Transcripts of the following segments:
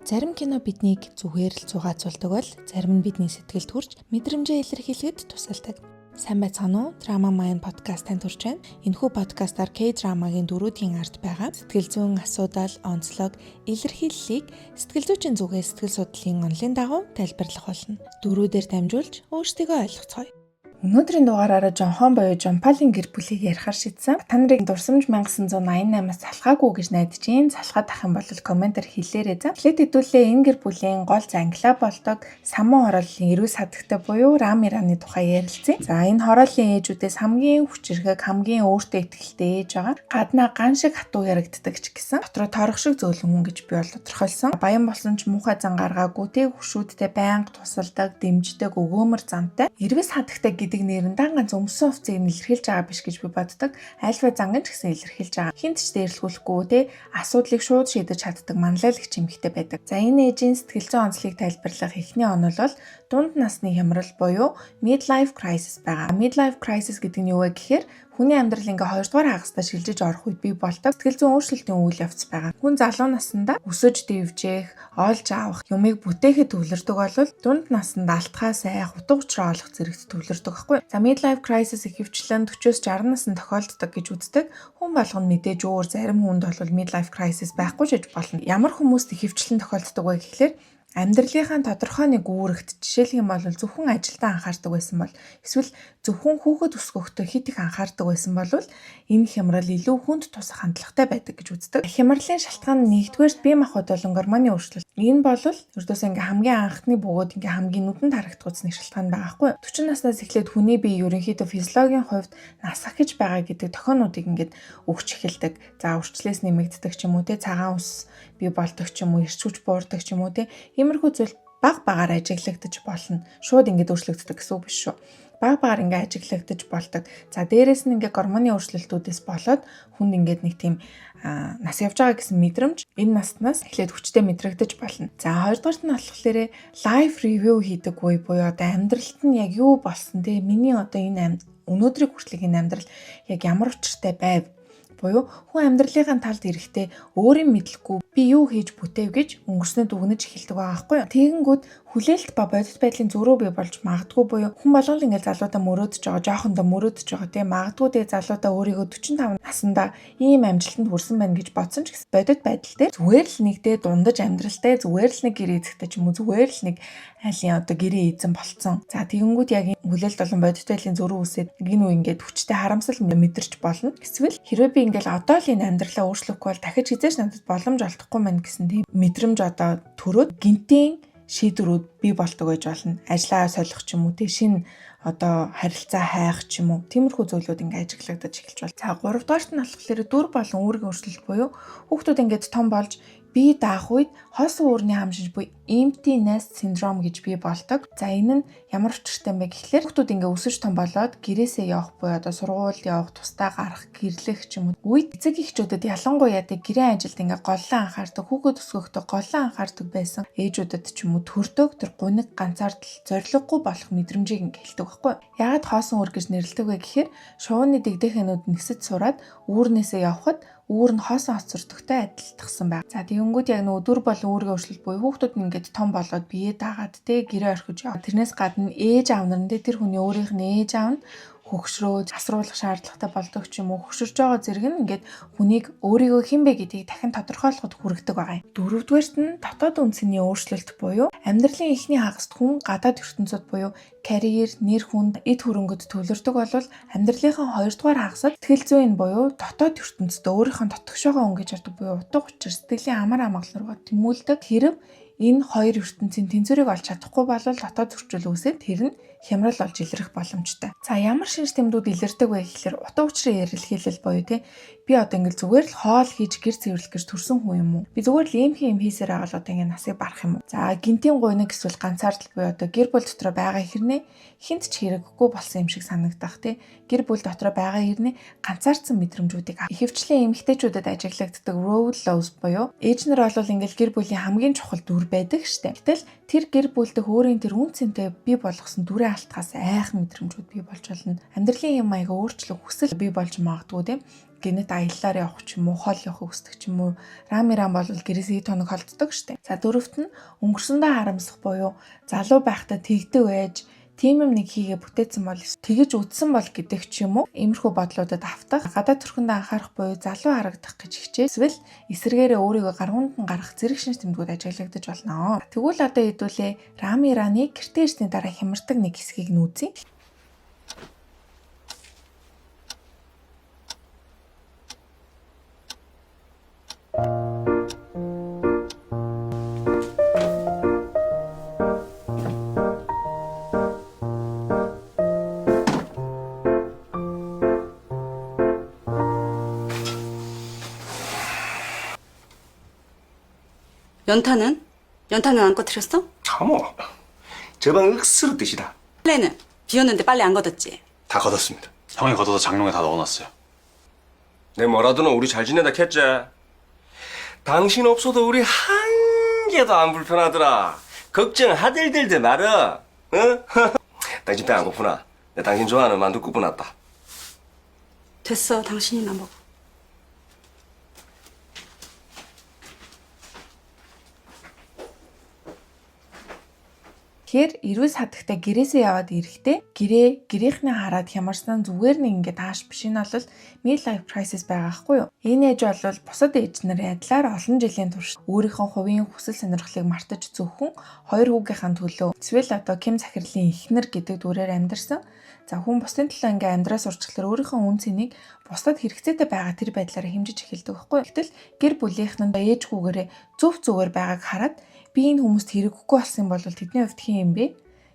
Зарим кино биднийг зүгээр л зугаацуулдаг бол зарим нь бидний сэтгэлд хүрч мэдрэмжээ илэрхийлэхэд тусалдаг. Сайн байцгаана уу? Drama Mind podcast танд хүрч байна. Энэхүү подкастаар K-драмагийн дөрүүдийн арт байгаа сэтгэл зүйн асуудал, онцлог, илэрхийллийг сэтгэл зүйчийн зүгээс сэтгэл судлалын онолын дагуу тайлбарлах болно. Дөрүүдээр дамжуулж өөрсдийгөө ойлгоцгоё. Өнөөдрийн дугаараараа Жонхон боёо Жонпалын гэр бүлийг ярихаар шийдсэн. Та нарыг дурсамж 1988-аас салхаагүй гэж найдаж байна. Салхаад ах юм бол комментээр хэлээрэй за. Эхлээд хэдүүлээ энэ гэр бүлийн гол зангилаа болдог самун хорооллын эрүүл садагтай буюу Рамираны тухай ярилцъя. За энэ хорооллын ээжүүдээс хамгийн хүчирхэг, хамгийн өөртөө итгэлтэй ээж байгаа. Гаднаа ган шиг хатуу ярагддаг ч гэсэн дотроо торох шиг зөөлөн хүн гэж би бол тодорхойлсон. Баян болсон ч муухай зан гаргаагүй тэг хөшүүдтэй байнга тусалдаг, дэмждэг, өгөөмөр зантай. Эрүүл садагтай гэдэг нэр нь ганц өмсөн хувцсыг илэрхийлж байгаа биш гэж би боддог. Альва занган ч гэсэн илэрхийлж байгаа. Хинт ч дээрлэхүүлэхгүй те асуудлыг шууд шийдэж чаддаг манлайлагч эмэгтэй байдаг. За энэ ээжийн сэтгэл зүйн онцлогийг тайлбарлах эхний онол бол дунд насны хямрал буюу midlife crisis байгаа. Midlife crisis гэдэг нь юу вэ гэхээр хүний амьдрал ингээ хоёрдугаар хагастай шилжиж орох үед бий болдог сэтгэл зүйн өөрчлөлтийн үйл явц байгаа. Хүн залуу наснда өсөж дэвжээх, олж авах, юмыг бүтээхэд төвлөрдөг бол дунд наснд алтхаа сайх, утга учраа олох зэрэгт төвлөрдөг байхгүй. За midlife crisis ихэвчлэн 40-с 60 наснд тохиолддог гэж үздэг. Хүн болгоно мэдээж өөр, зарим хүнд бол midlife crisis байхгүй ч гэж болно. Ямар хүмүүст ихэвчлэн тохиолддог вэ гэхээр амьдралынхаа тодорхой нэг үүрэгт жишээлх юм бол зөвхөн ажилдаа анхаардаг байсан бол эсвэл зөвхөн хүүхэд өсгөхдөө хит их анхаардаг байсан бол энэ хямрал илүү хүнд тусах хандлагатай байдаг гэж үздэг. Хямралын шалтгаан нь нэгдүгээрт бие махбод болон гормоны өөрчлөлт. Энэ бол ердөөсөө ингээ хамгийн анхны бөгөөд ингээ хамгийн нүдэнд харагдах үзний шалтгаан байгаа байхгүй. 40 наснаас эхлээд хүний бие ерөнхийдөө физиологийн хувьд насах гэж байгаа гэдэг тохионуудыг ингээд өгч эхэлдэг. За урчлээс нэмэгддэг ч юм уу те цагаан ус бий болдог ч юм уу, эрч хүч буурдаг ч юм уу те. Иймэрхүү зүйл баг багаар ажиглагдаж болно. Шууд ингээд өөрчлөгддөг гэсэн үг биш шүү. Баг багаар ингээд ажиглагдаж болдог. За дээрэс нь ингээд гормоны өөрчлөлтүүдээс болоод хүнд ингээд нэг тийм нас явж байгаа гэсэн мэдрэмж энэ наснаас эхлээд хүчтэй мэдрэгдэж болно. За хоёрдугаарт нь болохоор life review хийдэг үе буюу одоо амьдралд нь яг юу болсон те миний одоо энэ өнөөдрийг хүртэл энэ амьдрал яг ямар учиртай байв буюу хүн амьдралынхаа талд эрэхтэй өөрийн мэдлэхгүй би юу хийж бүтээв гэж өнгөрснөө дүгнэж эхэлдэг байгаа байхгүй юу. Тэгэнгүүт хүлээлт ба бодит байдлын зөрүү бий болж магадгүй буюу хүн болгол ингээд залуудаа мөрөөдөж байгаа, жоохондоо мөрөөдөж байгаа тийм магадгүй тэгээ залуудаа өөрийгөө 45 наснда ийм амжилтанд хүрсэн байна гэж бодсон ч гэсэн бодит байдал дээр зүгээр л нэгдээ дундаж амьдралтай зүгээр л нэг гэр эзэгтэй ч юм уу зүгээр л нэг айлын одоо гэрээ эзэн болцсон. За тэгэнгүүт яг хүлээлт болон бодит байдлын зөрүү үсээд энэ үе ингээд хүчтэй харамсал мэдэрч болно. Эсвэл хэрвээ би ингээд одоо л энэ амьдралаа өөрчлөхгүй бол дахиж хизээч надад боломж олдохгүй мэн гэсэн тийм мэдрэмж одоо төрөөд гинтийн шийдвэрүүд бий болдог байж болно. Ажлаа солих ч юм уу, тий шинэ одоо харилцаа хайх ч юм уу. Тиймэрхүү зүйлүүд ингээд ажиглагдаж эхэлж байна. За 3 дугаарт нь болохоор дүр болон үүргийн өөрчлөлт буюу хүүхдүүд ингээд том болж бие даах үед хоосон уурны хамшиж буй empty nest syndrome гэж бий болдог. За энэ нь ямар учиртай юм бэ гэхлээр хүүхдүүд ингээ өсөж том болоод гэрээсээ явах буюу одоо сургууль явах, тусдаа гарах, гэрлэх ч юм уу. Үед эцэг эхчүүдэд ялангуяа тэг гэрээ ажилд ингээ голлон анхаардаг, хүүхэд өсгөхдөө голлон анхаардаг байсан ээжүүдэд ч юм уу төрдөг тэр гуниг ганцаардал зориггүй болох мэдрэмжийг ингээ хэлдэг байхгүй. Яагаад хоосон ур гэж нэрлэдэг вэ гэхээр шувууны дэгдэхэнүүд нисэж сураад үүрнээсээ явхад үүр нь хоосон хоцордогтой адилтгсан байна. За тэгэнгүүт яг нөгөө дүр болон үүргийн өөрчлөлт буюу хүүхдүүд нь ингээд том болоод бие даагаад те гэрээ орхиж яваа. Тэрнээс гадна ээж аав нар нь тэр хүний өөрийнх нь ээж аав нь хөгшрөөж асруулах шаардлагатай болдог ч юм уу. Хөгшөрж байгаа зэрэг нь ингээд хүнийг өөрийгөө хэн бэ гэдгийг дахин тодорхойлоход хүргэдэг байгаа юм. Дөрөвдүгээрт нь дотоод үндсний өөрчлөлт буюу амьдралын эхний хагаст хүн гадаад ертөнцид буюу карьер, нэр хүнд, эд хөрөнгөд төвлөрдөг бол амьдралынхаа 2 дугаар хагасад сэтгэл зүйн буюу дотоод ертөнцид өөрийнхөө дотгошоогоо өнгөж чаддаг буюу утга учир сэтгэлийн амар амгалан руугаа тэмүүлдэг. Хэрэг энэ хоёр ертөнцийн тэнцвэрийг олж чадахгүй бол дотоод зөрчил үүсээд тэр нь хямрал болж илэрх боломжтой. За ямар шинж тэмдгүүд илэрдэг вэ гэхээр утга учирын эрэлхийлэл буюу те би одоо ингээл зүгээр л хоол хийж гэр цэвэрлэх гэж төрсөн хүн юм уу? Би зүгээр л юм хийсээр байгаа л одоо ингээ насыг барах юм уу? За гинтийн гуйнаг эсвэл ганцаардал буюу одоо гэр бүл дотор байгаа хэрнээ хинт ч хэрэггүй болсон юм шиг санагдах те гэр бүл дотор байгаа хэрнээ ганцаардсан мэдрэмжүүдийг ихэвчлэн эмэгтэйчүүдэд ажиглагддаг role loss буюу ээж нар бол ингээл гэр бүлийн хамгийн чухал дүр байдаг штэ. Гэтэл тэр гэр бүлдэх өөрийн тэр үн цэнтэй бий болгосон дүрээ алтхаас айх мэдрэмжүүд бий болж болно. Амьдралын юм аяга өөрчлөх хүсэл бий болж магадгүй тийм. генет аяллаар явах ч юм уу, хол явах хүсдэг ч юм уу. Рамиран бол гэрээсээ тоног холддог штэ. За дөрөвт нь өнгөрсөндөө харамсах буюу залуу байхдаа тэгдэг байж тийм юм нэг хийгээ бүтээсэн бол тэгэж үдсэн бол гэдэг ч юм уу. Иймэрхүү бодлуудад автах, гадаад төрхөндөө анхаарах буюу залуу харагдах гэж хичээсвэл эсрэгээрээ өөрийгөө гаргуунд нь гарах зэрэг шинж тэмдгүүд ажиглагдаж болно. Тэгвэл одоо хэдүүлээ Рамираны гэртээ ирсний дараа хямардаг нэг хэсгийг нь үзье. 연탄은? 연탄은 안 꺼뜨렸어? 어머, 제 방 억수로 드시다. 빨래는? 비웠는데 빨래 안 걷었지? 다 걷었습니다. 형이 걷어서 장롱에 다 넣어놨어요. 내 뭐라도는 우리 잘 지낸다 캤지. 당신 없어도 우리 한 개도 안 불편하더라. 걱정하들들들 말아. 응? 당신 배 안 고프나? 내 당신 좋아하는 만두 굽고 났다. 됐어, 당신이나 먹어. Тэгэхээр эрүүл хадагтай гэрээсээ яваад ирэхдээ гэрийнхний хараад хямарсан зүгээр нэг ингээд тааш биш нь бол midlife crisis байгаа хгүй юу. Энэ ээж бол бусад ээж нарын адилаар олон жилийн турш өөрийнхөө хувийн хүсэл сонирхлыг мартаж зөвхөн хоёр хүүгийнхаа төлөө эсвэл одоо Ким захирлын эхнэр гэдэг дүрээр амьдарсан. За хүн бусдын төлөө ингээд амьдраас урчглаар өөрийнхөө үн цэнийг бусдад хэрэгцээтэй байгаа тэр байдлаараа хэмжиж эхэлдэг хгүй юу. Гэтэл гэр бүлийнх нь ээжгүүгээрээ зөв зүгээр байгааг хараад би энэ хүмүүст хэрэггүй болсон бол тэдний хувьд хин юм бэ?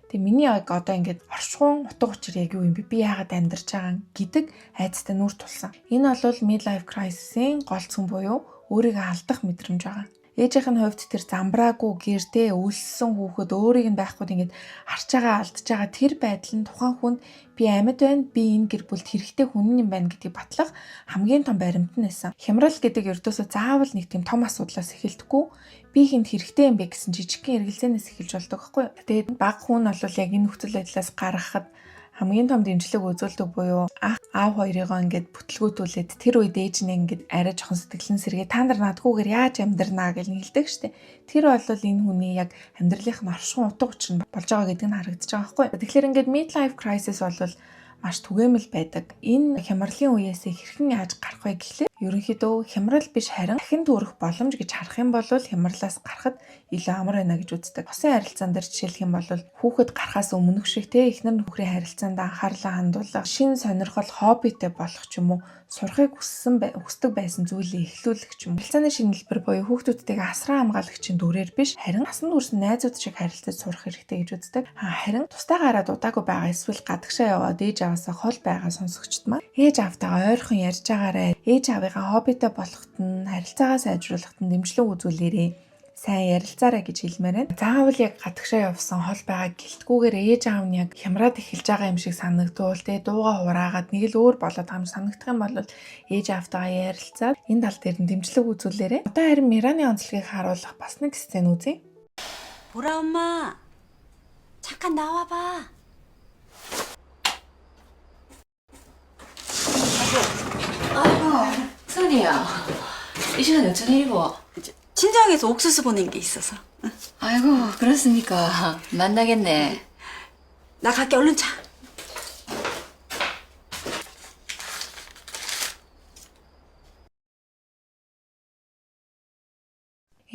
Тэгээ миний яг одоо ингээд оршихуун утга учир яг юу юм бэ? Би яагаад амьдарч байгаа гэдэг айцтай нүр тулсан. Энэ бол midlife crisis-ийн гол цөм буюу өөрийгөө алдах мэдрэмж байгаа. Ээжийнх нь хувьд тэр замбраагүй гэртээ өлссөн хүүхэд өөрийг нь байхгүй ингээд харж байгаа алдж байгаа тэр байдал нь тухайн хүнд би амьд байна, би энэ гэр бүлд хэрэгтэй хүн юм байна гэдгийг батлах хамгийн том баримт нь байсан. Хямрал гэдэг ердөөсөө заавал нэг тийм том асуудлаас эхэлдэггүй. Би хинт хэрэгтэй юм бэ гэсэн жижигхэн эргэлзээнээс эхэлж болдог байхгүй. Тэгээд баг хүн бол яг энэ нөхцөл байдлаас гаргахад хамгийн том дэмжлэг үзүүлдэг буюу аав хоёрыгоо ингээд бүтлгүүтүүлээд тэр үед ээж нь ингээд арай жоохон сэтгэлэн сэргээ та нар надгүйгээр яаж амьдрнаа гэж хэлдэг штеп. Тэр бол энэ хүний яг амьдралынх нь оршихуун утга учир нь болж байгаа гэдэг нь харагдаж байгаа байхгүй. Тэгэхээр ингээд midlife crisis бол маш түгээмэл байдаг. Энэ хямралын үеэс хэрхэн яаж гарах вэ гэхлээр ерөнхийдөө хямрал биш харин дахин төрөх боломж гэж харах юм бол хямралаас гарахад илүү амар байна гэж үздэг. Хосын харилцаан дээр жишээлх юм бол хүүхэд гарахаас өмнөх шиг эхнэр нөхрийн харилцаанд анхаарлаа хандуулах, шин сонирхол, хоббитэй болох ч юм уу, сурахыг хүсдэг байсан зүйлээ эхлүүлэх ч юм уу. Харилцааны шинэлбэр буюу хүүхдүүдтэйгээ асран хамгаалагчийн дүрээр биш харин насан турш найзууд шиг харилцаж сурах хэрэгтэй гэж үздэг. Харин тустайгаараа дуудаагүй байгаа эсвэл гадагшаа яваад ээж аваасаа хол байгаа сонсогчд маань ээж аавтайгаа ойрхон ярьж байгаарай. Ээж аавынхаа хоббитэй болоход нь харилцаагаа сайжруулахад нь дэмжлэг үзүүлээрэй. Сайн ярилцаарай гэж хэлмээр байна. Заавал яг гадагшаа явсан хол байгаа гэлтгүүгээр ээж аав нь яг хямраад эхэлж байгаа юм шиг санагдвал дууга хураагаад нэг л өөр болоод хам санагдах юм бол ээж аавтайгаа ярилцаад энэ тал дээр нь дэмжлэг үзүүлээрэй. Одоо харин Мираны онцлогийг харуулах бас нэг сцен үзье. 보라 엄마, 잠깐 나와봐. 아이고, 선이야. 이 시간에 어쩐 일이고? 친정에서 옥수수 보낸 게 있어서. 아이고, 그렇습니까? 만나겠네. 나 갈게, 얼른 자.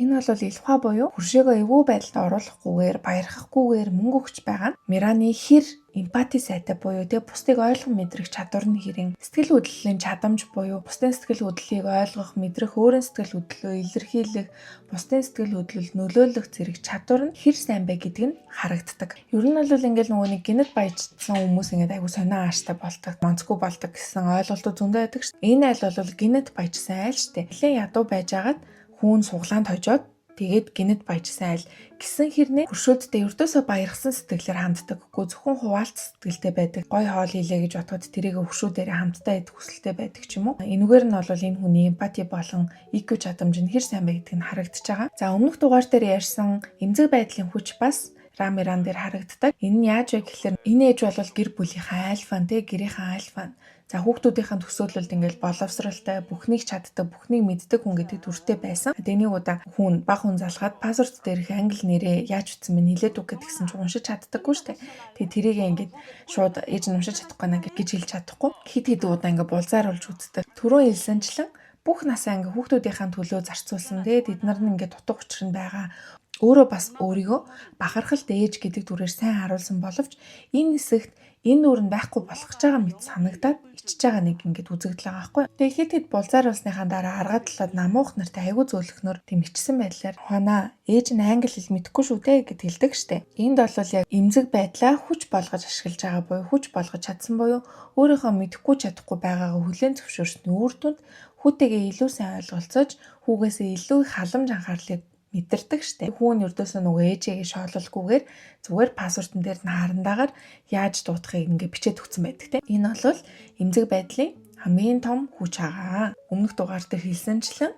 Энэ бол илхва буюу хуршигаа эвгүй байдалд оруулахгүйгээр баярхахгүйгээр мөнгө өгч байгаа нь Мираны хэр эмпати сайтай буюу бусдыг ойлгох мэдрэх чадвар нь хэрэг сэтгэл хөдлөлийн чадамж буюу бусдын сэтгэл хөдлөлийг ойлгох мэдрэх өөрийн сэтгэл хөдлөлөө илэрхийлэх бусдын сэтгэл хөдлөлд нөлөөлөх зэрэг чадвар нь хэр сайн бэ гэдг нь харагддаг. Ер нь бол ингээл нөгөө нэг генет баяжсан хүмүүс ингээд айгу сонио ааштай болдог, монцгүй болдог гэсэн ойлголтууд зөндөө байдаг шүү. Энэ айл бол генет баяжсан айл шүү. Нэлээд ядуу байжгаад хүн суглаанд хожоод тэгээд генет баяжсан айл гисэн хэрнээ хуршүүдтэй өрдөөсөө баярхсан сэтгэлээр ханддаг. Үгүй зөвхөн хуваалц сэтгэлтэй байдаг. Гой хоол хийлээ гэж бодоход тэрийг хуршүүдээр хамтдаа идэх хүсэлтэй байдаг ч юм уу. Энэгээр нь бол энэ хүний эмпати болон IQ чадамж нь хэр сайн бэ гэдг нь харагдаж байгаа. За өмнөх дугаар дээр ярьсан эмзэг байдлын хүч бас Рамиран дээр харагддаг. Энэ нь яаж вэ гэхээр энэ ээж бол гэр бүлийнхаа альфа, гэрийнхаа альфа. За хүүхдүүдийн төсөөлөлд ингээл боловсралтай, бүхнийг чаддаг, бүхнийг мэддэг хүн гэдэг дүртэй байсан. Тэнийг удаа хүн баг хүн залгаад пассворд дээрх англи нэрээ яаж утсан бэ нийлээд үг гэдгсэн чинь уншиж чаддаггүй шүү дээ. Тэгээ тэрийг ингээд шууд ээж нь уншиж чадахгүй наа гэж хэлж чадахгүй. Хэд удаа ингээд булзааруулж үздэг. Түрүү хэлсэнчлэн бүх насаа ингээ хүүхдүүдийн төлөө зарцуулсан. Тэгээд эднэр нь ингээ дутуу учир нь байгаа. Өөрөө бас өөрийгөө бахархалт ээж гэдэг дүрээр сайн харуулсан боловч энэ хэсэгт энэ нүүр нь байхгүй болох гэж байгаа мэт санагдаад ичж байгаа нэг ингээд үзэгдэл байгаа байхгүй. Тэгээ хэд булзааруулсныхаа дараа аргаад талаад намуух нартай аягүй зөөлөхнөр тийм ичсэн байдлаар ухаанаа ээж нь англи хэл мэдэхгүй шүү дээ гэд хэлдэг штэ. Энд бол яг эмзэг байдлаа хүч болгож ашиглаж байгаа буюу хүч болгож чадсан буюу өөрийнхөө мэдэхгүй чадахгүй байгаагаа хүлээн зөвшөөрсөний үр дүнд хүүтэйгээ илүү сайн ойлголцож хүүгээсээ илүү их халамж анхаарлыг мэдэрдэг штэ. Хүүн ердөөсөө нөгөө ээжээгээ шоололгүйгээр зүгээр пассвортын дээр нь харандаагаар яаж дуудахыг ингээ бичээд өгсөн байдаг те. Энэ бол эмзэг байдлын хамгийн том хүч агаа. Өмнөх дугаар дээр хэлсэнчлэн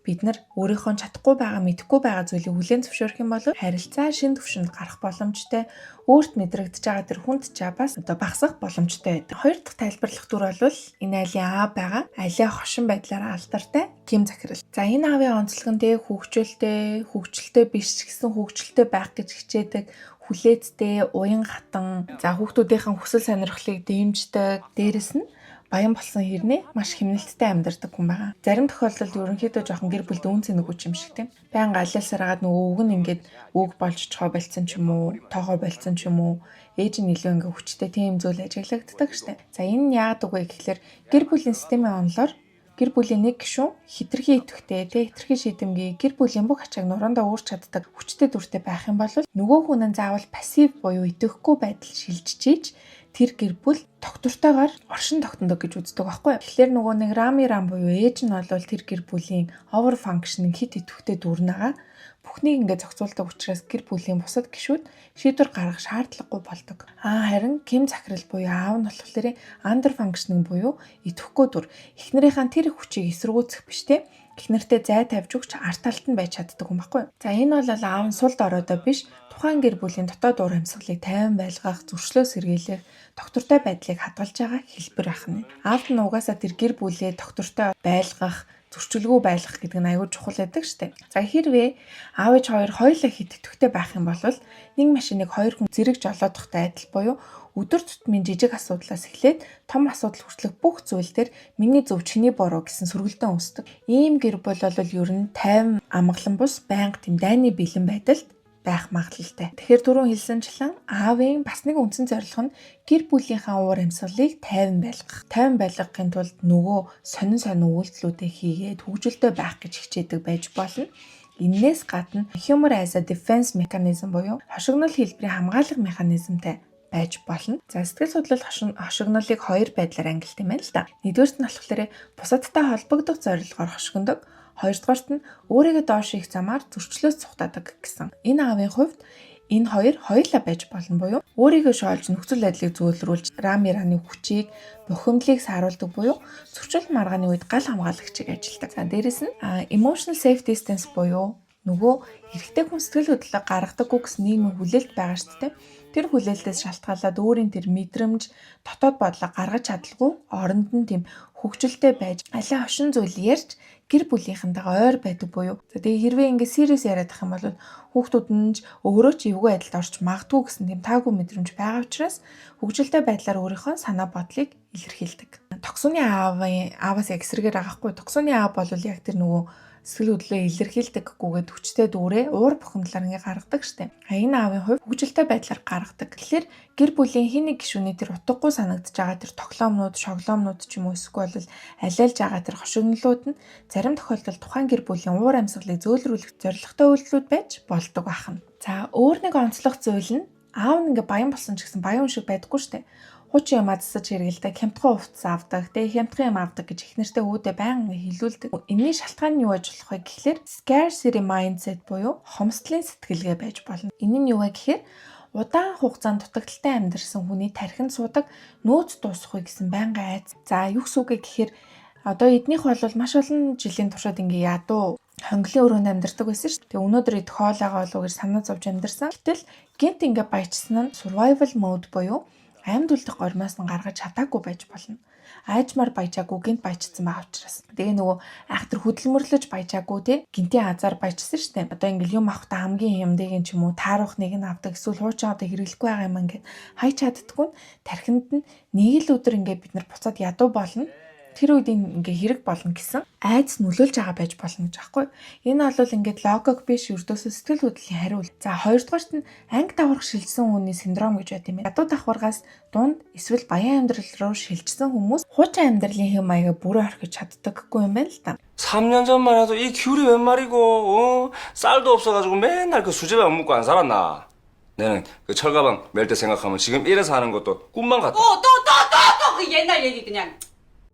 бид нар өөрийнхөө чадахгүй байгаа, мэдэхгүй байгаа зүйлийг хүлээн зөвшөөрөх юм бол харилцаа шин түвшинд гарах боломжтой, өөрт мэдрэгдэж байгаа тэр хүнд чабаас багасах боломжтой байдаг. Хоёр дахь тайлбарлах дүр бол энэ айлын аав байгаа, айлын хошин байдлаараа алдартай Ким захирал. За энэ аавын онцлог нь хөгжилтэй биш гэсэн хөгжилтэй байх гэж хичээдэг, хүлээцтэй, уян хатан, за хүүхдүүдийн хүсэл сонирхлыг дэмждэг, дээрэс нь баян болсон хэрнээ маш хэмнэлттэй амьдардаг хүн байгаа. Зарим тохиолдолд ерөнхийдөө жоохон гэр бүлд үн цэнэг үуч юм шиг тийм. Баян алиасараад нөгөө үг нь ингээд үг болж чохоо болцсон ч юм уу, тоогоо болцсон ч юм уу, ээж нь илүү ингээд хүчтэй тийм зүйл ажиглагддаг штэ. За энэ нь яагаад үгүй гэхэлэр гэр бүлийн системийн онолоор гэр бүлийн нэг гишүүн хитрхи идэвхтэй хитрхи шийдэмгий гэр бүлийн бүх ачааг нуруундаа өөрч чаддаг хүчтэй дүртэй байх юм бол нөгөө хүн нь заавал пассив буюу идэвхгүй байдал шилжиж тэр гэр бүл доктортойгоор оршин тогтнодог гэж үздэг байхгүй. Тэгэхээр нөгөө нэг рам буюу ээж нь бол тэр гэр бүлийн over functioning хит идэвхтэй дүрнэгаа бүхнийг ингээд зохицуулдаг учраас гэр бүлийн бусад гишүүд шийдвэр гаргах шаардлагагүй болдог. Харин Ким захирал буюу аав нь болохоор under functioning буюу идэвхгүй дүр. Эхнэрийнхээ тэр хүчийг эсэргүүцэх биш те. Эхнэртэй зай тавьж өгч арт талд нь байж чаддаг юм байхгүй. За энэ бол аав нь сул доройдоо биш тухайн гэр бүлийн дотоод уур амьсгалыг тайван байлгах, зөрчлөө сэргийлэх, доктортой байдлыг хадгалж байгаа хэлбэр ахна. Аавд нь угаасаа тэр гэр бүлээ доктортой байлгах, зөрчилгүй байлгах гэдэг нь аюул чухал байдаг штеп. За хэрвээ аав ээж хоёр хоёулаа хит идэвхтэй байх юм бол нэг машиныг хоёр хүн зэрэг жолоодохтой адил буюу өдөр тутмын жижиг асуудлаас эхлээд том асуудал хүртэлх бүх зүйл дээр миний зөв чиний буруу гэсэн сөргөлдөн үүсдэг. Ийм гэр бүл бол ер нь тайван амгалан бус байнга тийм дайны бэлэн байдалд байх магадлалтай. Тэгэхээр түрүүн хэлсэнчлэн аавын бас нэг үндсэн зорилго нь гэр бүлийнхаа уур амьсгалыг тайван байлгах. Тайван байлгахын тулд нөгөө сонин үйлдэлүүдээ хийгээд хөгжилтэй байх гэж хичээдэг байж болно. Иннээс гадна humor as a defense mechanism буюу хошигнол хэлбэрийн хамгаалах механизмтай байж болно. За сэтгэл судлал хошигнолыг хоёр байдлаар ангилт юм байна л да. Нэгдүгээрт нь болохоор бусадтай холбогдох зорилгоор хошигндог. Хоёрдугаарт нь өөрийгөө доош их замаар зөрчлөөс цухтаадаг гэсэн. Энэ аавын хувьд энэ хоёр хоёулаа байж болно буюу өөрийгөө шоолж нөхцөл байдлыг зөвлөрүүлж рамираны хүчийг, бухимдлыг сааруулдаг буюу зөрчил маргааны үед гал хамгаалагчийг ажилдаг. За дээрэс нь emotional safe distance буюу нөгөө эрэгтэй хүн сэтгэл хөдлөлөг гаргадаггүй гэсэн нийгмийн хүлээлт байгаа шүү дээ. Тэр хүлээлтээс шалтгаалаад өөрийн тэр мэдрэмж, дотоод бодлого гаргаж чадалгүй оронд нь тийм хөвгчлөлтэй байж алиа хошин зүйл ярьж гэр бүлийнхэнтэйгээ ойр байдаг буюу. За тэгээ хэрвээ ингэ serious яриад ах юм бол хүүхдүүд нь өөрөө ч эвгүй байдалд орч магадгүй гэсэн тийм таагүй мэдрэмж байгаа учраас хөвгчлөлтэй байдлаар өөрийнхөө санаа бодлыг илэрхийлдэг. Токсоны ааваас яг эсрэгээр агаахгүй. Токсоны аав бол яг тэр нөгөө сэтгэл хөдлөлөө илэрхийлдэггүйгээд хүчтэй дүүрээ уур бухимдлаар ингээ гаргадаг штеп. Энэ аавын хувь хөгжилтэй байдлаар гаргадаг. Тэгэхээр гэр бүлийн хин нэг гишүүний тэр утгагүй санагдаж байгаа тэр тоглоомнууд, шоглоомнууд ч юм уу эсвэл алиалж байгаа тэр хошигнолууд нь зарим тохиолдолд тухайн гэр бүлийн уур амьсгалыг зөөлрүүлэх зорилготой үйлдэлүүд байж болдог байна. За өөр нэг онцлог зүйл нь аав нь ингээ баян болсон ч гэсэн баян шиг байдаггүй штеп. Хуучин юм адсаж хэрэгэлдэг, хямдхан хувцас авдаг, хямдхан юм авдаг гэж ихнэртэй үүдээ байнга хэлүүлдэг. Энэний шалтгаан нь юу аж болох вэ гэхлээр scarcity mindset буюу хомсдлын сэтгэлгээ байж болно. Энэ нь юу вэ гэхээр удаан хугацаанд дутагдaltaй амьдарсан хүний тархинд суудаг нөөц дуусахгүй гэсэн байнга айц. За юу гэсэн үг гэхээр одоо эднийх бол маш олон жилийн туршид ингээ ядуу хонглын өрөөнд амьдардаг байсан шүү дээ. Өнөөдөр идэх хоолойгоо болоогээр санаа зовж амьдарсан. Гэтэл гинт ингээ баяжсан нь survival mode буюу амьд үлдэх гормоос нь гаргаж чадаагүй байж болно. айжмаар баяжаагүй гинт баяжсан байгаа учраас. Тэгээ нөгөө айхтар хөдөлмөрлөж баяжаагүй те гинтийн азар баяжсан шүү дээ. Одоо ингээл юм авахдаа хамгийн хямдыг юм ч юм уу таарах нэг нь авдаг эсвэл хуучин одоо хэрэглэхгүй байгаа юм ингээд хайж чаддгүй тархинд нь нэг л өдөр ингээд бид нар буцаад ядуу болно. Тэр үед ингээ хэрэг болно гэсэн айдас нөлөөлж байгаа байж болно гэж аахгүй. Энэ бол ингээд логик биш өрдөөсөө сэтгэл хөдлөлийн хариулт. За хоёрдугаарт нь анги давхарх шилжсэн хүний синдром гэж байт юм байна. Ядуу давхаргаас дунд эсвэл баян амьдрал руу шилжсэн хүмүүс хуучин амьдралын хэм маягаа бүрэн орхиж чаддаггүй юм байна л да. 3년 전만 해도 이 귤이 웬 말이고, 쌀도 없어가지고 맨날 그 수제비 안 먹고 안 살았나? 내는 그 철가방 멜 때 생각하면 지금 이래서 하는 것도 꿈만 같다. 또 그 옛날 얘기 그냥.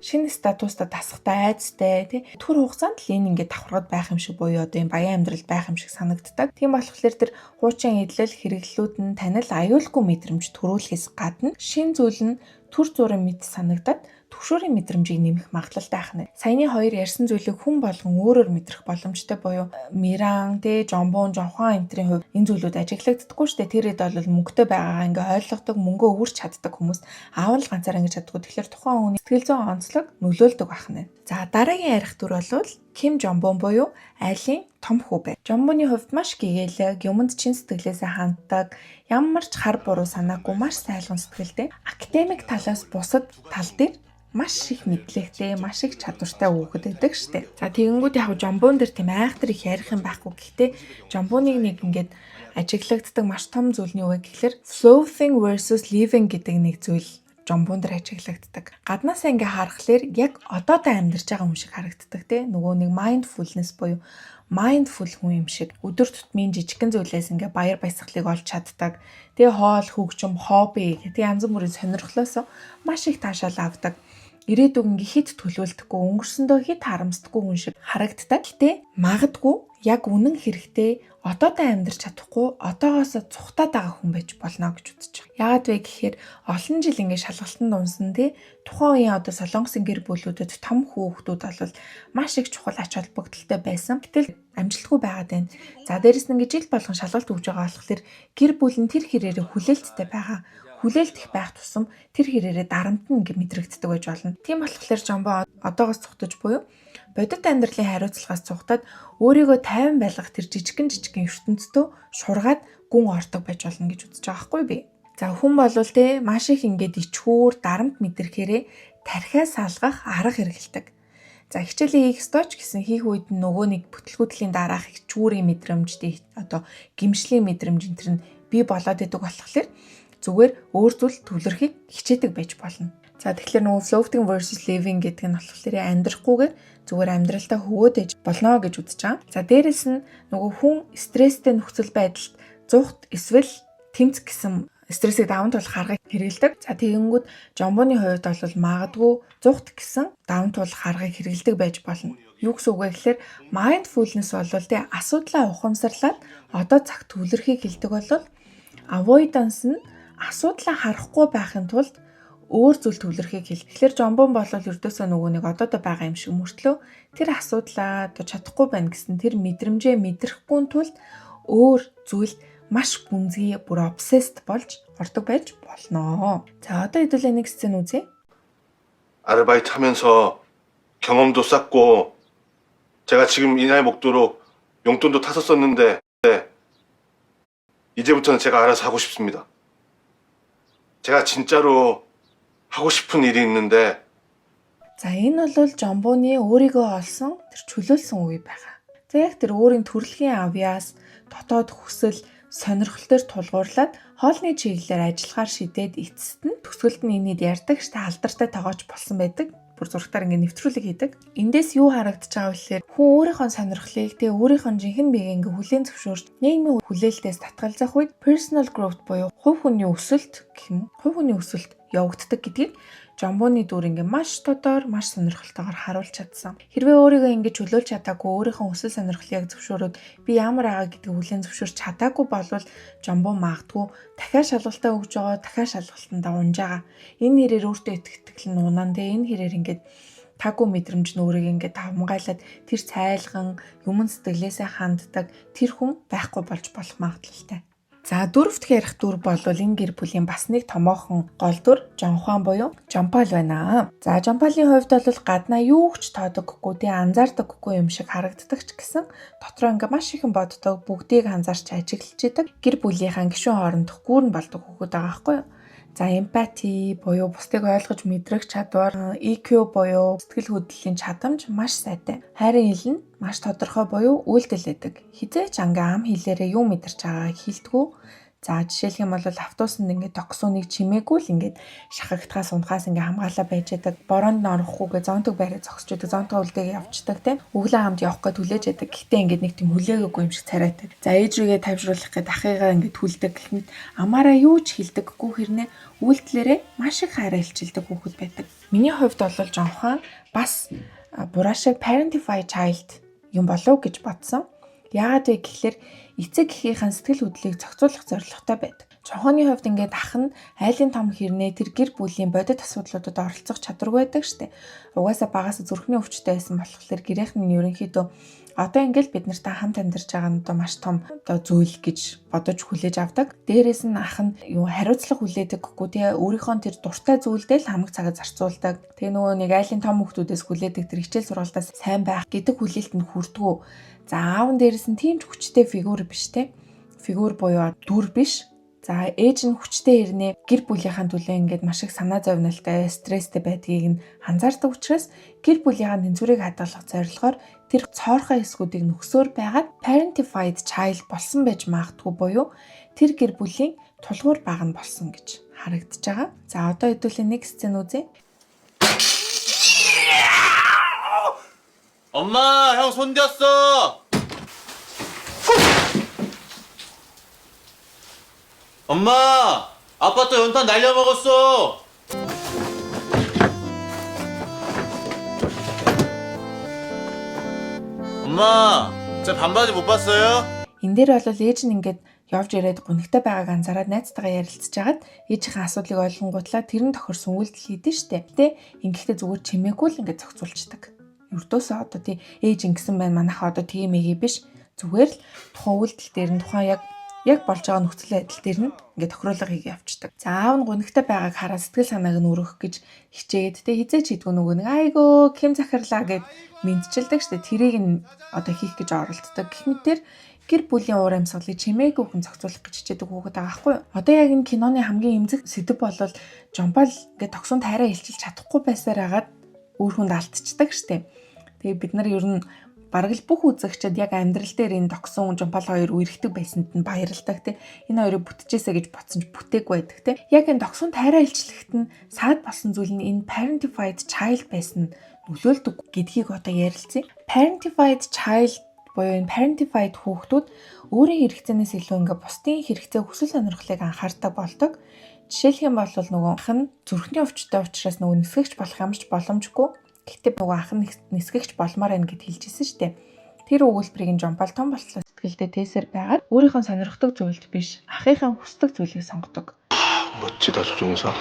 Шинэ статуста тасахтай айцтай тий түр хугацаанд л энэ ингээд давхаргад байх юм шиг буюу одоо энэ баян амьдрал байх юм шиг санагддаг. Тийм болохоор тэр хуучин эдлэл хэрэглүүд нь танил аюулгүй мэдрэмж төрүүлэхээс гадна шин зүйл нь түр зургийн мэд санагдаад төвшөрийн мэдрэмжийг нэмэх магадлалтай ахна. Саяны хоёр ярьсан зүйлийг хүн болгон өөрөөр мэдрэх боломжтой буюу Миран, Жомбон, Жонхон энтрийн хувьд энэ зүйлүүд ажиглагддаггүй шүү дээ. Тэр хэд бол мөнгөтэй байгаагаа ингээ ойлгодог, мөнгөө өвөрч чаддаг хүмүүс аавал ганцаараа ингэж чаддгүй. Тэгэхээр тухайн хүний сэтгэл зүйн онцлог нөлөөлдөг байна. За дараагийн ярих дүр бол Ким Жомбон буюу айлын том хүү байна. Жомбоны хувьд маш гэгээлэг, юмд чин сэтгэлээсээ ханддаг, ямар ч хар буруу санаагүй маш сайлган сэтгэлтэй. Академик талаас бусад тал дээр маш их мэдлэгтэй, маш их чадвартай хүүхэд байдаг штеп. За тэгэнгүүт яг Жомбон дээр тийм айхтар их ярих юм байхгүй. Гэхдээ Жомбоныг нэг ингээд ажиглагддаг маш том зүйл нь юу вэ гэхээр slothing versus living гэдэг нэг зүйл Жомбон дээр ажиглагддаг. Гаднаасаа ингээ харахаар яг одоотой амьдарч байгаа хүн шиг харагддаг те. Нөгөө нэг mindfulness буюу mindful хүн юм шиг өдөр тутмын жижигхэн зүйлээс ингээ баяр баясгалыг олж чаддаг. Тэгээ хоол, хөгжим, хобби гэдэг янз бүрийн сонирхлоос маш их таашаал авдаг. Ирээдүг ингээ хит төлөвлөдөггүй, өнгөрсөндөө хит харамсдаггүй хүн шиг харагддаг. Гэтэ магадгүй яг үнэн хэрэгтэй одоотой амьдарч чадахгүй одоогоос цухтаад байгаа хүн байж болно гэж үзэж байгаа. Яагаад вэ гэхээр олон жил ингээ шалгалтанд унсан тий тухайн үеийн одоо солонгосын гэр бүлүүдэд том хүүхдүүд бол маш их чухал ач холбогдолтой байсан. Гэтэл амжилтгүй байгаад байна. За дээрэс нь ингээ жил болгон шалгалт өгж байгаа болохоор гэр бүл нь тэр хэрээрээ хүлээлттэй байгаа. Хүлээлт их байх тусам тэр хэрээрээ дарамт нь ингээ мэдрэгддэг байж болно. Тийм болохоор Жомбон одоогоос цухтаж буюу бодит амьдралын хариуцлагаас цухтаад өөрийгөө тайван байлгах тэр жижигэн ертөнцийн шургаад гүн ордог байж болно гэж үзэж байгаа хгүй би. За хүн болвол те маш их ингээд ичхүүр дарамт мэдрэхээрээ тархиа салгах арга хэрэгэлдэг. За хичээлээ хийх ёстой ч гэсэн хийх үед нөгөө нэг бүтлгүүтлийн дараах их чүүрийн мэдрэмжтэй одоо гимшлийн мэдрэмж энэ төр нь бий болоод идэг болохоор зүгээр өөр зүйл төвлөрөхийг хичээдэг байж болно. За тэгэхээр нөгөө floating versus living гэдэг нь болохоор амьдрахгүйгээр зүгээр амьдралдаа хөвөөдэж болно гэж үзэж байгаа. За дээрэс нь нөгөө хүн стресстэй нөхцөл байдалд зүхт эсвэл тэмцэх гэсэн стрессийг даван туулах аргыг хэрэгэлдэг. За тэгэнгүүт Жомбоны хувьд бол магадгүй зүхт гэсэн даван туулах аргыг хэрэгэлдэг байж болно. Юу гэсэн үг вэ гэхээр mindfulness бол тэ асуудлаа ухамсарлаад одоо цагт төвлөрөхийг хэлдэг бол avoidance нь асуудлаа харахгүй байхын тулд өөр зүйл төвлөрөхийг хэл. Тэгэхээр Жомбон бол ердөөсөө нөгөө нэг одоодоо байгаа юм шиг мөртлөө тэр асуудлаа одоо чадахгүй байна гэсэн тэр мэдрэмжээ мэдрэхгүй тулд өөр зүйл маш гүнзгий бүр obsessed болж ордог байж болно. 자, одоо хэдүүлээ нэг сцен үзье. 아르바이트 하면서 경험도 쌓고 제가 지금 이 나이 먹도록 용돈도 탔었었는데 이제부터는 제가 알아서 하고 싶습니다. 제가 진짜로 하고 싶은 일이 있는데 За энэ бол Жомбоны өөрийгөө олсон тэр чөлөөлсөн үе байгаа. За яг тэр өөрийн төрөлхийн авьяас, дотоод хүсэл, сонирхолтой тулгуурлаад хоолны чиглэлээр ажиллахаар шийдээд эцэст нь төгсгөлд нь энэд ярьдаг штэ алдартай тоогооч болсон байдаг. Бүр зургатаар ингэ нэвтрүүлэг хийдэг. Эндээс юу харагдаж байгаа вэ гэхээр хүн өөрийнхөө сонирхлыг тэгээ өөрийнхөө жинхэнэ биеийг ингэ хүлээн зөвшөөрч нийгмийн хүлээлтээс татгалзах үед personal growth буюу хувь хүний өсөлт гэх юм. Хувь хүний өсөлт явагддаг гэдгийг Жомбоны дүр ингээ маш тодор, маш сонирхолтойгоор харуулж чадсан. Хэрвээ өөрийгөө ингээ чөлөөлж чадаагүй, өөрийнхөө өсөл сонирхлыг зөвшөөрөөд би ямар байгаа гэдгийг хүлээн зөвшөөрч чадаагүй болвол Жомбон магадгүй дахиад шалгалтаа өгж байгаа, дахиад шалгалтандаа унж байгаа. Энэ хэрээр өөртөө итгэл нь унаан дээ. Энэ хэрээр ингээ таагүй мэдрэмж нь өөрийг ингээ тавмгайлаад тэр цайлган, юмн сэтгэлээсээ ханддаг тэр хүн байхгүй болж болох магадлалтай. За дөрөвт ярих дүр бол энэ гэр бүлийн бас нэг томоохон гол дүр Жонхуан буюу Жомпол байна. За Жомполийн хувьд бол гаднаа юу ч тоодоггүй, анзаардаггүй юм шиг харагддаг ч гэсэн дотроо ингээ маш их боддог, бүгдийг анзаарч ажиглаж идэг. Гэр бүлийнхаа гишүүн хоорондох гүүрэн болдог хүүхэд байгаа байхгүй юу? За эмпати буюу бусдыг ойлгож мэдрэх чадвар, EQ буюу сэтгэл хөдлөлийн чадамж маш сайтай. Хайрын хэл нь маш тодорхой буюу үйлдэл байдаг. Хизээч ангаа ам хэлээрээ юу мэдэрч байгааг хэлдэггүй. За жишээлх юм бол автобусанд ингээд токсоныг чимээгүй л ингээд шахагдхаас унахаас ингээд хамгаалаа байж байдаг. Бороонд нороохгүйгээ зонтог байраа зогсож байдаг. Зонтог үлдээг явчихдаг тийм. Өглөө хамт явах гэж хүлээж байдаг. Гэхдээ ингээд нэг тийм хүлээгээгүй юм шиг царайдаг. За ээжрийгээ тавьжруулах гээд ахыгаа ингээд хүлдэг гэхэд амаараа юу ч хэлдэггүй хэрнээ үйлдэлээрээ маш их хайраа илчилдэг хүүхэд байдаг. Миний хувьд бол Жонхуан бас бураашиг parentified child юм болов гэж бодсон. Яагаад вэ гэхэлэр эцэг эхийнхээ сэтгэл хөдлөлийг зохицуулах зорилготой байдаг. Жонхооны хувьд ингээд ах нь айлын том хэрнээ тэр гэр бүлийн бодит асуудлуудад оролцох чадваргүй байдаг штеп. Угаасаа багаас зүрхний өвчтэй байсан болохоор гэрийнх нь ерөнхийдөө одоо ингээд бид нартай хамт амьдарч байгаа нь одоо маш том одоо зүйл гэж бодож хүлээж авдаг. Дээрээс нь ах нь юу хариуцлага хүлээдэггүй тий өөрийнхөө тэр дуртай зүйлдээ л хамаг цагаа зарцуулдаг. Тэгээ нөгөө нэг айлын том хүмүүсээс хүлээдэг тэр хичээл сургалтаас сайн байх гэдэг хүлээлтэнд хүрдэггүй. За аав дээрээс нь тийм ч хүчтэй фигур биш те. Фигур буюу дүр биш. За ээж нь хүчтэй ирнэ гэр бүлийнхаа төлөө ингээд маш их санаа зовнилтай, стресстэй байдгийг нь анзаардаг учраас гэр бүлийнхаа тэнцвэрийг хадгалах зорилгоор тэр цоорхой эсгүүдийг нөхсөөр байгаад parentified child болсон байж магадгүй буюу тэр гэр бүлийн тулгуур баг нь болсон гэж харагдаж байгаа. За одоо хэдүүлээ нэг сцен үзье. 엄마, 형 손댔어. 엄마, 아빠 또 연탄 날려먹었어. 엄마, 제 반바지 못 봤어요? Энэ дээр бол ээж нь ингээд явж ирээд гунигтай байгааг анзаараад найзтайгаа ярилцж хагаад ээжийнхээ асуудлыг ойлгонгуутлаа тэр нь тохирсон үйлдэл хийдэн штэ. Гэтэ ингэхдээ зүгээр чимээгүй л ингээд зохицуулцдаг. Өрдөөсөө одоо тий ээж ингэсэн байна манайхаа одоо тийм эгээ биш. Зүгээр л тухайн үйлдэл дээр нь тухайн яг болж байгаа нөхцөл байдал дээр нь ингээд тохируулга хийгээ явчихдаг. За аав нь гунигтай байгааг хараад сэтгэл санааг нь өргөх гэж хичээгээд тий хизээч хийдгүү нөгөө нэг айгөө Ким захирлаа гэд мэдчилдэг штэ. Тэрийг нь одоо хийх гэж оролддог. Гэх мэтэр гэр бүлийн уур амьсгалыг чимээгүй хүн зохицуулах гэж хичээдэг хүүхэд байгаа байхгүй юу? Одоо яг энэ киноны хамгийн эмзэг сэдэв бол Жомпол ингээд тогсон тайраа илчилж чадахгүй байсаар хагаад өөр хүнд алдчихдаг штэ. Тэгээ бид нар ер нь бараг л бүх үзэгчид яг амьдрал дээр энэ тогсон Жомпол хоёр үерхдэг байсанд нь баярлдаг тий. Энэ хоёрыг бүтчихээсэ гэж бодсон ч бүтээгүй байдаг тий. Яг энэ тогсон тайраа илчлэхэд нь саад болсон зүйл нь энэ parentified child байсан нөлөөлдөг гэдгийг одоо ярилцъя. Parentified child буюу энэ parentified хүүхдүүд өөрийн хэрэгцээнээс илүү ингээ бусдын хэрэгцээ хүсэл сонирхлыг анхаардаг болдог. Жишээлх юм бол нөгөө ах нь зүрхний өвчтөй учраас нөгөө нисгэгч болох юмч боломжгүй. Гэхдээ нөгөө ах нь нисгэгч болмоор байна гэд хэлжсэн шүү дээ. Тэр өгүүлбэрийг Жомпол том болтлоо сэтгэлдээ тээсэр байгаад өөрийнхөө сонирхдаг зүйлд биш ахийнхаа хүсдэг зүйлийг сонгодог. 멋지다 조종사.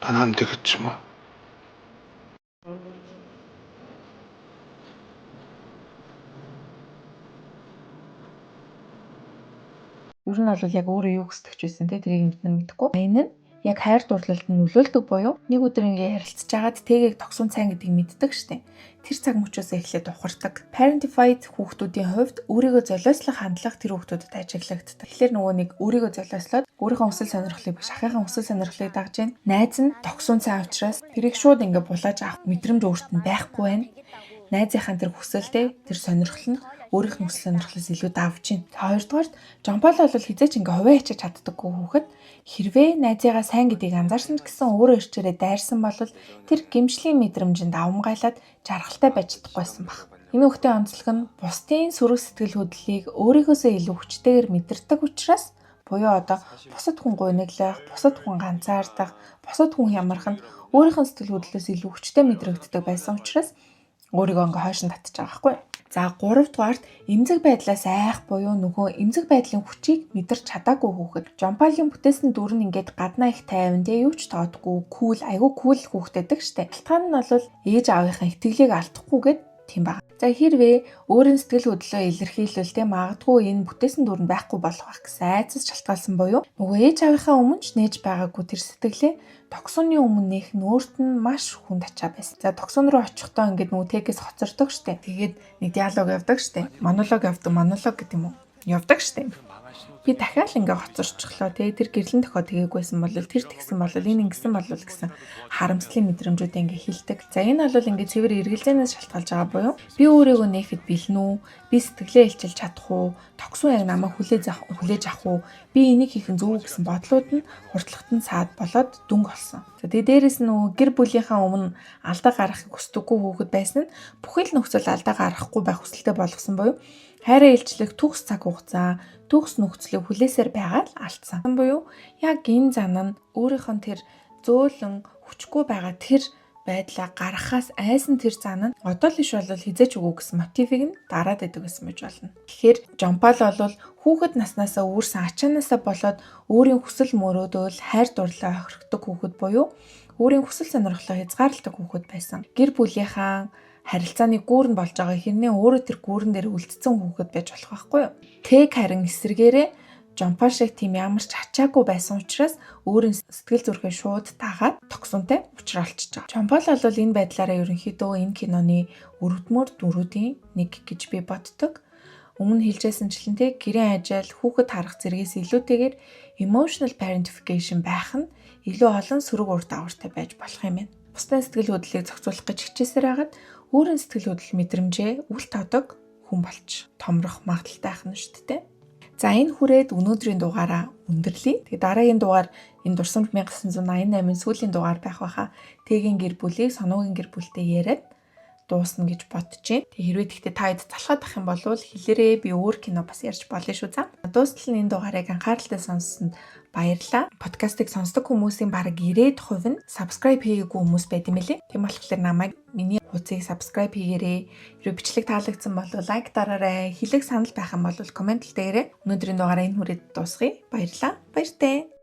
난 안 되겠지 뭐. Ер нь бол яг өөрөө юу хүсдэг ч байсан те тэрийг мэдэхгүй. Энэ нь яг хайр дурлалд нь нөлөөлдөг буюу нэг өдөр ингээ ярилцж агаад тэгийг тогсон цайн гэдгийг мэддэг штеп. Тэр цаг мөчөөс эхлээд ухардаг. Parentified хүүхдүүдийн хувьд өөрийгөө золиослох хандлага тэр хүүхдүүдэд ажиглагддаг. Тэгэхээр нөгөө нэг өөрийгөө золиослоод өөрийнхөө хүсэл сонирхлыг биш ахыхаа хүсэл сонирхлыг дагж гин. Найз нь тогсон цайн учраас тэрийг шууд ингээ булааж авах мэдрэмж өөрт нь байхгүй байна. Найзынхаа тэр хүсэлтэй тэр сонирхол нь өөрийнх нь хүсэл сонирхлоос илүү давж байна. Хоёрдугаарт Жомпол бол хизээч ингээ хувиа хичээж чаддаггүй хүүхэд хэрвээ найзыгаа сайн гэдгийг анзаарсан ч гэсэн өөрөө ирчээрээ дайрсан бол тэр гимшлийн мэдрэмжинд авамгайлаад жаргалтай байж чадахгүйсэн баг. Энэ хүүхдийн онцлог нь бусдын сөрөг сэтгэл хөдлөлийг өөрийнхөөсөө илүү хүчтэйгээр мэдэрдэг учраас буюу одоо бусад хүн гуйнаглах, бусад хүн ганцаардах, бусад хүн ямарх нь өөрийнхөө сэтгэл хөдлөлөөс илүү хүчтэй мэдрэгддэг байсан учраас өөрийгөө ингээ хойшин татчих байгаа байхгүй. За 3 дугаарт эмзэг байдлаас айх буюу нөгөө эмзэг байдлын хүчийг мэдэрч чадаагүй хүүхэд. Жомполийн бүтээсэн дүр нь ингээд гаднаа их тайван дээ юу ч тоодгүй, кул, айгүй кул хүүхдээдэг штэ. Шалтгаан нь бол ээж аавынхаа итгэлийг алдахгүйгээд Тийм байна. За хэрвээ өөрийн сэтгэл хөдлөлөө илэрхийлүүлэлтэй магадгүй энэ бүтээсэн дүр нь байхгүй болох байх гэсэн айцас шалтгаалсан буюу нөгөө ээж аавынхаа өмнө ч нээж байгаагүй тэр сэтгэлээ тогсооны өмнө нээх нь өөрт нь маш хүнд ачаа байсан. За тогсоон руу очихдоо ингээд нөгөө тегээс хоцордог штэ. Тэгээд нэг диалог явдаг штэ. Монолог гэдэг юм уу? Явдаг штэ. Би дахиад ингээ хоцорчихлоо. Тэгээ тэр гэрлэн тохио тэгээгүйсэн бол тэр тэгсэн бол энэ ингэсэн бол гэсэн харамслын мэдрэмжүүдээ ингээ хилдэг. За энэ бол ингээ цэвэр эргэлзээнээс шалтгаалж байгаа буюу би өөрийгөө нээхэд бэлэн үү? Би сэтгэлээ илчилж чадах уу? Тогсон яг намайг хүлээж авах уу? Би энийг хийх нь зөв гэсэн бодлууд нь хурдлагт нь саад болоод дүнг болсон. За тэгээ дээрэс нь нөгөө гэр бүлийнхаа өмнө алдаа гаргахыг хүсдэггүй хүүхэд байсан нь бүхэл нөхцөл алдаа гаргахгүй байх хүсэлтэй болгосон буюу хайраа илчлэх төгс цаг хугацаа, төгс нөхцөлийг хүлээсээр байгаа л алдсан. Буюу яг энэ зан нь өөрийнх нь тэр зөөлөн хүчгүй байгаа тэр байдлаа гаргахаас айсан тэр зан нь одоо л иш бол хизээч үгүй гэсэн мотивыг нь дараад идэг гэсэн мэж болно. Тэгэхээр Жампал бол хүүхэд наснаасаа үүрсэн ачаанаасаа болоод өөрийн хүсэл мөрөөдөл хайр дурлалаа хоригдог хүүхэд буюу өөрийн хүсэл сонирхлоо хязгаарладаг хүүхэд байсан. Гэр бүлийнхаа харилцааны гүүрэн болж байгаа хэрнээ өөрөө тэр гүүрэн дээр үлдсэн хүүхэд байж болох байхгүй юу? Тэг харин эсрэгээрээ Жампал шиг тийм ямар ч ачаагүй байсан учраас өөрийн сэтгэл зүрхээ шууд дагаад тогсонтой уулзч байгаа. Жампал бол энэ байдлаараа ерөнхийдөө энэ киноны өрөвдмөр дүрүүдийн нэг гэж би боддог. Өмнө хэлжсэнчлэнтэй гэрийн ажил, хүүхэд харах зэрэгээс илүүтэйгээр emotional parentification байх нь илүү олон сөрөг үр дагавартай байж болох юм байна. Бусдын сэтгэл хөдлөлийг зохицуулах гэж хичээсээр хагаад өөрийн сэтгэл хөдлөл мэдрэмжээ үл тодог хүн болж томрох магадaltaй байх нь шүү дээ. За энэ хүрээд өнөөдрийн дугаараа өндөрлөе. Тэгээ дараагийн дугаар энэ дурсамж 1988-ын сүүлийн дугаар байх байхаа. Тэгийн гэр бүлийг соноогийн гэр бүлтэй яриад дуусна гэж бодож байна. Тэгээ хэрвээ тэгтээ та хэд залхаад ах юм бол хэлээрээ би өөр кино бас ярьж болно шүү за. Дуустал нь энэ дугаарыг анхааралтай сонссонд баярлалаа. Подкастыг сонсдог хүмүүсийн бараг 90% нь subscribe хийгээгүй хүмүүс байт юм лээ. Тийм болохоор намайг миний хуудсыг subscribe хийгээрэй. Хэрвээ бичлэг таалагдсан бол лайк дараарай. Хэлэх санал байх юм бол комент дээрээ өнөөдрийн дугаараа энэ хүрээд дуусгая. Баярлалаа. Баяртай.